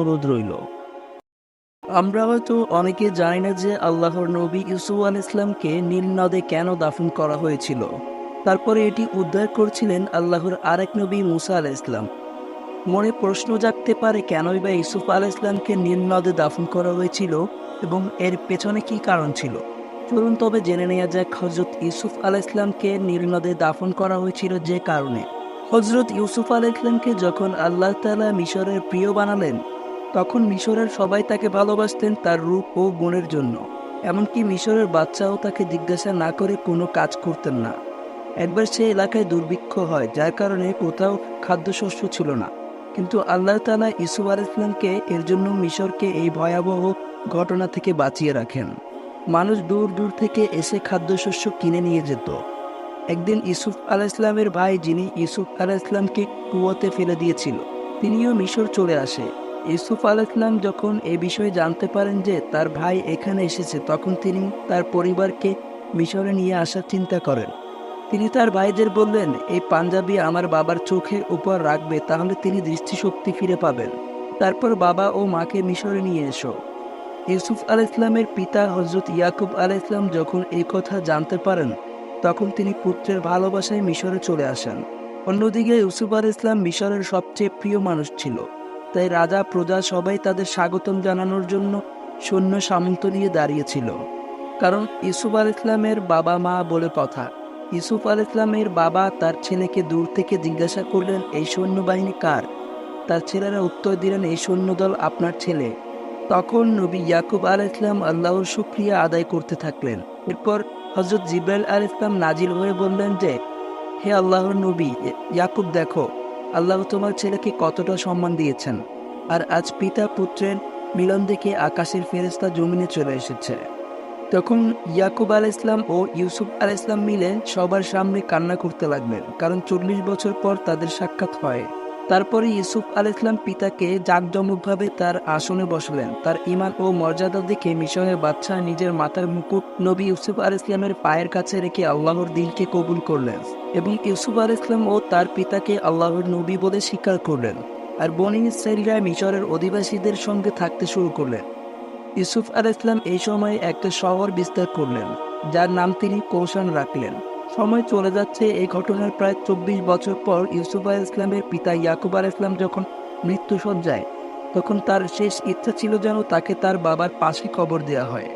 অনুরোধ রইল। আমরা হয়তো অনেকে জানি না যে আল্লাহর নবী ইউসুফ আলাইহিস ইসলামকে নীল নদে কেন দাফন করা হয়েছিল। তারপরে এটি উদ্ধার করছিলেন আল্লাহর আরেক নবী মুসা আলাইহিস ইসলাম। মনে প্রশ্ন জাগতে পারে কেনই বা ইউসুফ আলাইহিস ইসলামকে নীল নদে দাফন করা হয়েছিল এবং এর পেছনে কি কারণ ছিল। চলুন তবে জেনে নেওয়া যাক হযরত ইউসুফ আলাইহিস ইসলামকে নীল নদে দাফন করা হয়েছিল যে কারণে। হযরত ইউসুফ আলাইহিস ইসলামকে যখন আল্লাহ তাআলা মিশরের প্রিয় বানালেন, তখন মিশরের সবাই তাকে ভালোবাসতেন তার রূপ ও গুণের জন্য। এমনকি মিশরের বাচ্চাও তাকে জিজ্ঞাসা না করে কোনো কাজ করতেন না। একবার সে এলাকায় দুর্ভিক্ষ হয়, যার কারণে কোথাও খাদ্যশস্য ছিল না। কিন্তু আল্লাহ তাআলা ইউসুফ আলাইহিস সালামকে এর জন্য মিশরকে এই ভয়াবহ ঘটনা থেকে বাঁচিয়ে রাখেন। মানুষ দূর দূর থেকে এসে খাদ্যশস্য কিনে নিয়ে যেত। একদিন ইউসুফ আলাইহিস সালামের ভাই, যিনি ইউসুফ আলাইহিস সালামকে কুয়োতে ফেলে দিয়েছিল, তিনিও মিশর চলে আসে। ইউসুফ আলাইহিস সালাম যখন এ বিষয়ে জানতে পারেন যে তার ভাই এখানে এসেছে, তখন তিনি তার পরিবারকে মিশরে নিয়ে আসার চিন্তা করেন। তিনি তার ভাইদের বললেন, এই পাঞ্জাবি আমার বাবার চোখের উপর রাখবে, তাহলে তিনি দৃষ্টিশক্তি ফিরে পাবেন। তারপর বাবা ও মাকে মিশরে নিয়ে এসো। ইউসুফ আলাইহিস সালামের পিতা হযরত ইয়াকুব আলাইহিস সালাম যখন এই কথা জানতে পারেন, তখন তিনি পুত্রের ভালোবাসায় মিশরে চলে আসেন। অন্যদিকে ইউসুফ আলাইহিস সালাম মিশরের সবচেয়ে প্রিয় মানুষ ছিল, তাই রাজা প্রজা সবাই তাদের স্বাগতম জানানোর জন্য সৈন্য সামন্ত নিয়ে দাঁড়িয়েছিল। কারণ ইউসুফ আলাইহিস সালামের বাবা মা বলে কথা। ইউসুফ আলাইহিস সালামের বাবা তার ছেলেকে দূর থেকে জিজ্ঞাসা করলেন, এই সৈন্যবাহিনী কার? তার ছেলেরা উত্তর দিলেন, এই সৈন্যদল আপনার ছেলে। তখন নবী ইয়াকুব আলাইহিস সালাম আল্লাহর শুকরিয়া আদায় করতে থাকলেন। এরপর হযরত জিবরাইল আলাইহিস সালাম নাজিল হয়ে বললেন যে, হে আল্লাহর নবী ইয়াকুব, দেখো আল্লাহ তোমার ছেলেকে কতটা সম্মান দিয়েছেন। আর আজ পিতা পুত্রের মিলন দেখে আকাশের ফেরেশতা জমিনে চলে এসেছে। তখন ইয়াকুব আলাইহিস সালাম ও ইউসুফ আলাইহিস সালাম মিলে সবার সামনে কান্না করতে লাগলেন, কারণ 40 বছর পর তাদের সাক্ষাৎ হয়। তারপরে ইউসুফ আলাইহিস সালাম পিতাকে জাঁকজমকভাবে তার আসনে বসালেন। তার ঈমান ও মর্যাদা দেখে মিশরের বাদশাহ নিজের মাথার মুকুট নবী ইউসুফ আলাইহিস সালামের পায়ের কাছে রেখে আল্লাহর দিনকে কবুল করলেন এবং ইউসুফ আলাইহিস সালাম ও তার পিতাকে আল্লাহর নবী বলে স্বীকার করলেন। আর বনী ইসরাঈলীরা মিশরের অধিবাসীদের সঙ্গে থাকতে শুরু করলেন। ইউসুফ আলাইহিস সালাম এই সময় একটা শহর বিস্তার করলেন, যার নাম তিনি কৌশান রাখলেন। সময় চলে যাচ্ছে। এই ঘটনার প্রায় 24 বছর পর ইউসুফ আলাইহিস সালামের পিতা ইয়াকুব আলাইহিস সালাম যখন মৃত্যুশয্যায়, তখন তার শেষ ইচ্ছা ছিল যেন তাকে তার বাবার পাশে কবর দেওয়া হয়।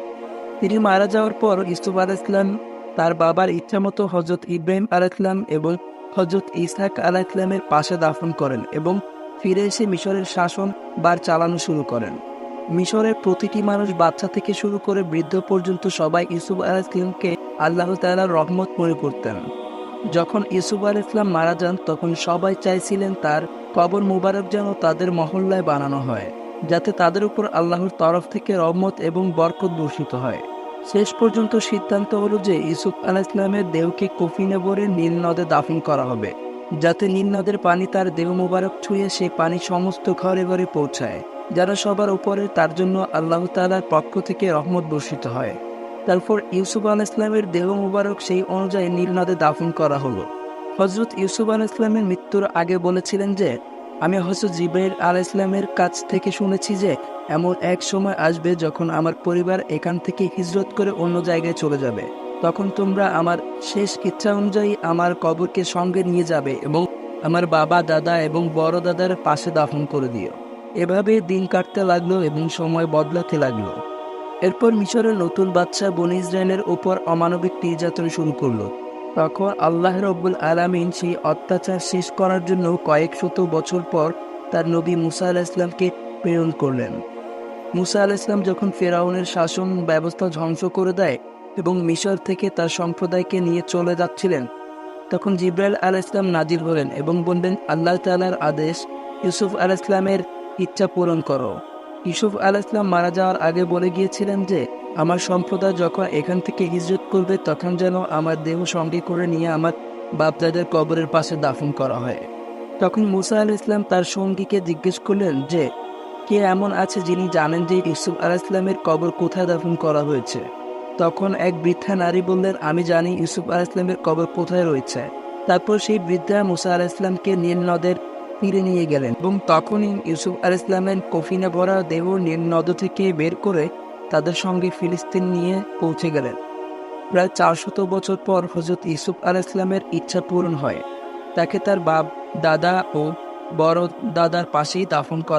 তিনি মারা যাওয়ার পর ইউসুফ আলাইহিস সালাম তার বাবার ইচ্ছামতো হযরত ইব্রাহিম আলাইহিস সালাম এবং হযরত ইসহাক আলাইহিস সালামের পাশে দাফন করেন এবং ফিরে এসে মিশরের শাসন বার চালানো শুরু করেন। মিশরের প্রতিটি মানুষ, বাচ্চা থেকে শুরু করে বৃদ্ধ পর্যন্ত, সবাই ইউসুফ আলাইহিস সালামকে আল্লাহ তাআলার রহমত মনে করতেন। যখন ইউসুফ আলাইহিস সালাম মারা যান, তখন সবাই চাইছিলেন তার কবর মুবারক যেন তাদের মহল্লায় বানানো হয়, যাতে তাদের উপর আল্লাহর তরফ থেকে রহমত এবং বরকত বর্ষিত হয়। শেষ পর্যন্ত সিদ্ধান্ত হলো যে ইউসুফ আলাইহিস সালামের দেহকে কফিনে ভরে নীল নদে দাফন করা হবে, যাতে নীল নদের পানি তার দেহ মুবারক ছুঁয়ে সেই পানি সমস্ত ঘরে ঘরে পৌঁছায়, যারা সবার উপরে তার জন্য আল্লাহ তাআলার পক্ষ থেকে রহমত বর্ষিত হয়। তারপর ইউসুফ আলাইহিস সালামের দেহ মুবারক সেই অনুযায়ী নীল নদে দাফন করা হলো। হযরত ইউসুফ আলাইহিস সালামের মৃত্যুর আগে বলেছিলেন যে, আমি হযরত জিবরাইল আলাইহিস সালামের কাছ থেকে শুনেছি যে এমন এক সময় আসবে যখন আমার পরিবার এখান থেকে হিজরত করে অন্য জায়গায় চলে যাবে। তখন তোমরা আমার শেষ ইচ্ছা অনুযায়ী আমার কবরকে সঙ্গে নিয়ে যাবে এবং আমার বাবা, দাদা এবং বড় দাদার পাশে দাফন করে দিও। এভাবে দিন কাটতে লাগলো এবং সময় বদলাতে লাগলো। এরপর মিশরের নতুন বাদশা বনী ইসরাইলের উপর অমানবিক নির্যাতন শুরু করলো। তখন আল্লাহ রাব্বুল আলামিন সেই অত্যাচার শেষ করার জন্য কয়েক শত বছর পর তার নবী মুসা আলাইহিস সালামকে প্রেরণ করলেন। মুসা আলাইহিস সালাম যখন ফেরাউনের শাসন ব্যবস্থা ধ্বংস করে দেয় এবং মিশর থেকে তার সম্প্রদায়কে নিয়ে চলে যাচ্ছিলেন, তখন জিবরাইল আলাইহিস সালাম নাজিল হলেন এবং বললেন, আল্লাহ তাআলার আদেশ, ইউসুফ আলাইহিস সালামের ইচ্ছা পূরণ করো। ইউসুফ আলাইহিস সালাম মারা যাওয়ার আগে বলে গিয়েছিলেন যে, আমার সম্প্রদায় যখন এখান থেকে হিজরত করবে, তখন যেন আমার দেহ সঙ্গে করে নিয়ে আমার বাপদাদের কবরের পাশে দাফন করা হয়। তখন মুসা আলাইহিস সালাম তার সঙ্গীকে জিজ্ঞেস করলেন যে, কে এমন আছে যিনি জানেন যে ইউসুফ আলাইহিস সালামের কবর কোথায় দাফন করা হয়েছে? তখন এক বৃদ্ধা নারী বললেন, আমি জানি ইউসুফ আলাইহিস সালামের কবর কোথায় রয়েছে। তারপর সেই বৃদ্ধা মুসা আলাইহিস সালামকে নীল নদের ফিরে নিয়ে গেলেন এবং তখনই ইউসুফ আলাইহিস সালামের কফিনে ভরা দেহ নীল নদ থেকে বের করে তাদের সঙ্গে ফিলিস্তিন নিয়ে পৌঁছে গেলেন। প্রায় 400 বছর পর হযরত ইউসুফ আলাইহিস সালামের ইচ্ছা পূরণ হয়। তাকে তার বাপ দাদা ও বড় দাদার পাশেই দাফন করা